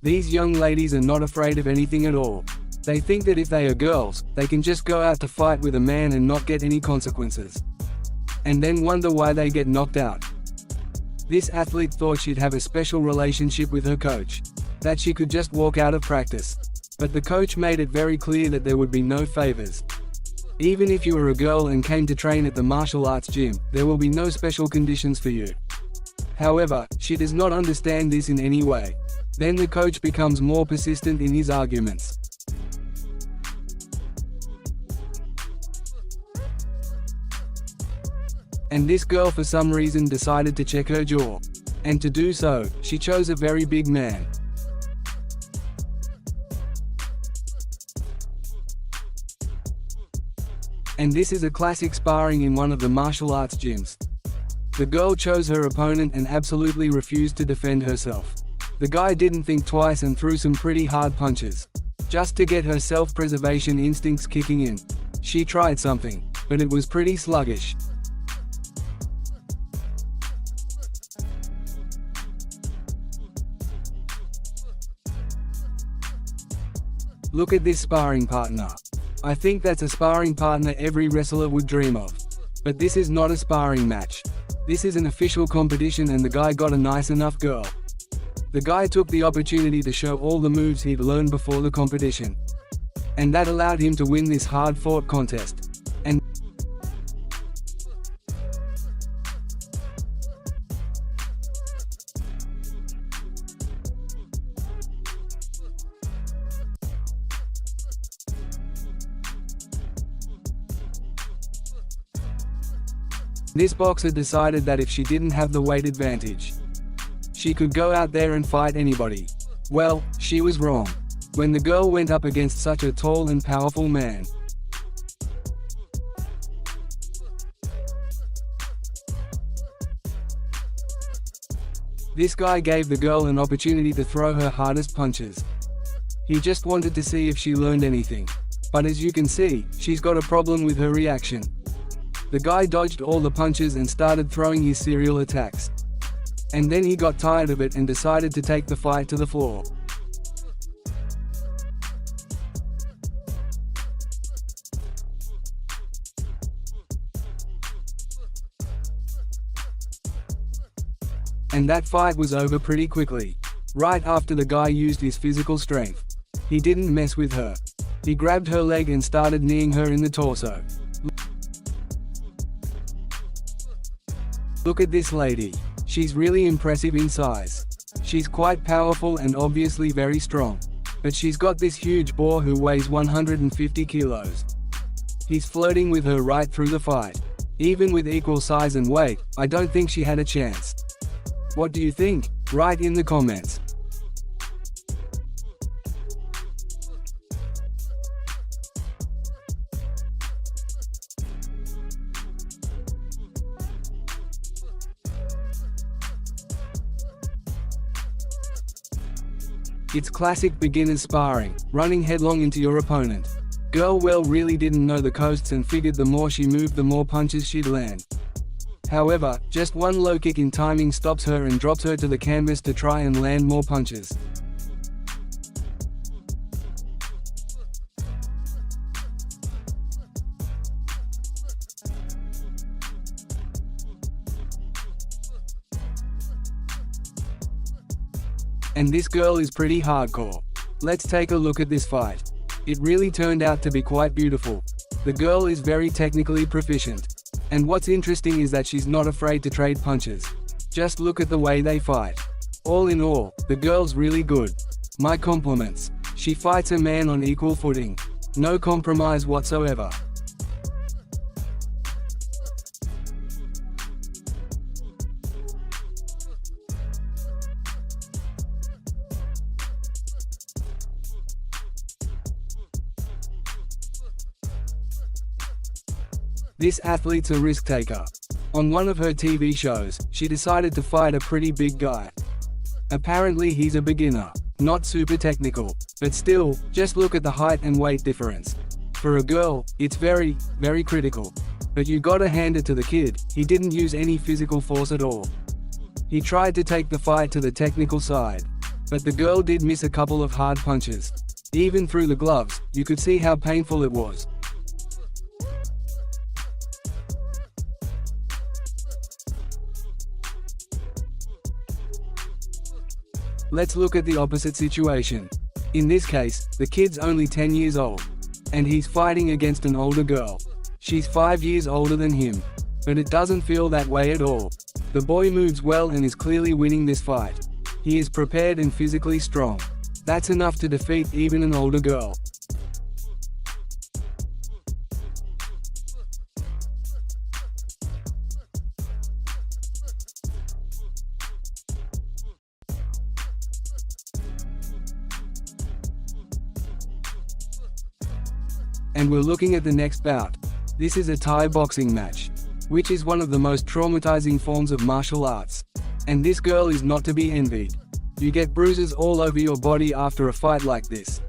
These young ladies are not afraid of anything at all. They think that if they are girls, they can just go out to fight with a man and not get any consequences. And then wonder why they get knocked out. This athlete thought she'd have a special relationship with her coach, that she could just walk out of practice. But the coach made it very clear that there would be no favors. Even if you were a girl and came to train at the martial arts gym, there will be no special conditions for you. However, she does not understand this in any way. Then the coach becomes more persistent in his arguments. And this girl for some reason decided to check her jaw. And to do so, she chose a very big man. And this is a classic sparring in one of the martial arts gyms. The girl chose her opponent and absolutely refused to defend herself. The guy didn't think twice and threw some pretty hard punches, just to get her self-preservation instincts kicking in. She tried something, but it was pretty sluggish. Look at this sparring partner. I think that's a sparring partner every wrestler would dream of. But this is not a sparring match. This is an official competition and the guy got a nice enough girl. The guy took the opportunity to show all the moves he'd learned before the competition. And that allowed him to win this hard-fought contest. And this boxer decided that if she didn't have the weight advantage, she could go out there and fight anybody. Well, she was wrong. When the girl went up against such a tall and powerful man, this guy gave the girl an opportunity to throw her hardest punches. He just wanted to see if she learned anything. But as you can see, she's got a problem with her reaction. The guy dodged all the punches and started throwing his serial attacks. And then he got tired of it and decided to take the fight to the floor. And that fight was over pretty quickly. Right after the guy used his physical strength. He didn't mess with her. He grabbed her leg and started kneeing her in the torso. Look at this lady. She's really impressive in size. She's quite powerful and obviously very strong. But she's got this huge boar who weighs 150 kilos. He's flirting with her right through the fight. Even with equal size and weight, I don't think she had a chance. What do you think? Write in the comments. It's classic beginner's sparring, running headlong into your opponent. Girl really didn't know the coasts and figured the more she moved the more punches she'd land. However, just one low kick in timing stops her and drops her to the canvas to try and land more punches. And this girl is pretty hardcore. Let's take a look at this fight. It really turned out to be quite beautiful. The girl is very technically proficient. And what's interesting is that she's not afraid to trade punches. Just look at the way they fight. All in all, the girl's really good. My compliments. She fights a man on equal footing. No compromise whatsoever. This athlete's a risk taker. On one of her TV shows, she decided to fight a pretty big guy. Apparently he's a beginner, not super technical, but still, just look at the height and weight difference. For a girl, it's very critical. But you gotta hand it to the kid, he didn't use any physical force at all. He tried to take the fight to the technical side. But the girl did miss a couple of hard punches. Even through the gloves, you could see how painful it was. Let's look at the opposite situation. In this case, the kid's only 10 years old. And he's fighting against an older girl. She's 5 years older than him. But it doesn't feel that way at all. The boy moves well and is clearly winning this fight. He is prepared and physically strong. That's enough to defeat even an older girl. And we're looking at the next bout. This is a Thai boxing match, which is one of the most traumatizing forms of martial arts. And this girl is not to be envied. You get bruises all over your body after a fight like this.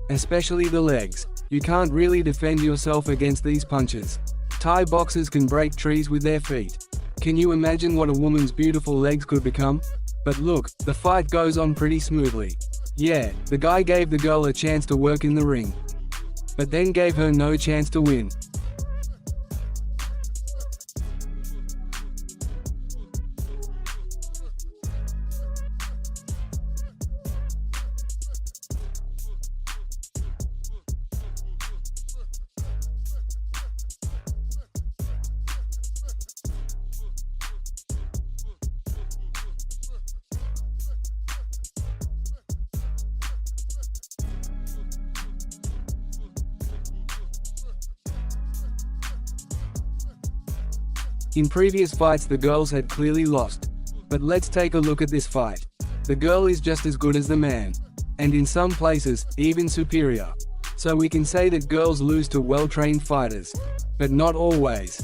Especially the legs. You can't really defend yourself against these punches. Thai boxers can break trees with their feet. Can you imagine what a woman's beautiful legs could become? But look, the fight goes on pretty smoothly. Yeah, the guy gave the girl a chance to work in the ring, but then gave her no chance to win. In previous fights the girls had clearly lost. But let's take a look at this fight. The girl is just as good as the man. And in some places, even superior. So we can say that girls lose to well-trained fighters. But not always.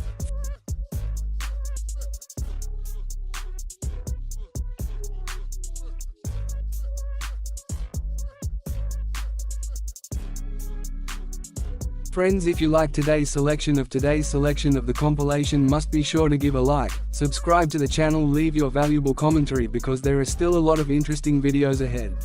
Friends, if you like today's selection of the compilation, must be sure to give a like, subscribe to the channel, leave your valuable commentary because there are still a lot of interesting videos ahead.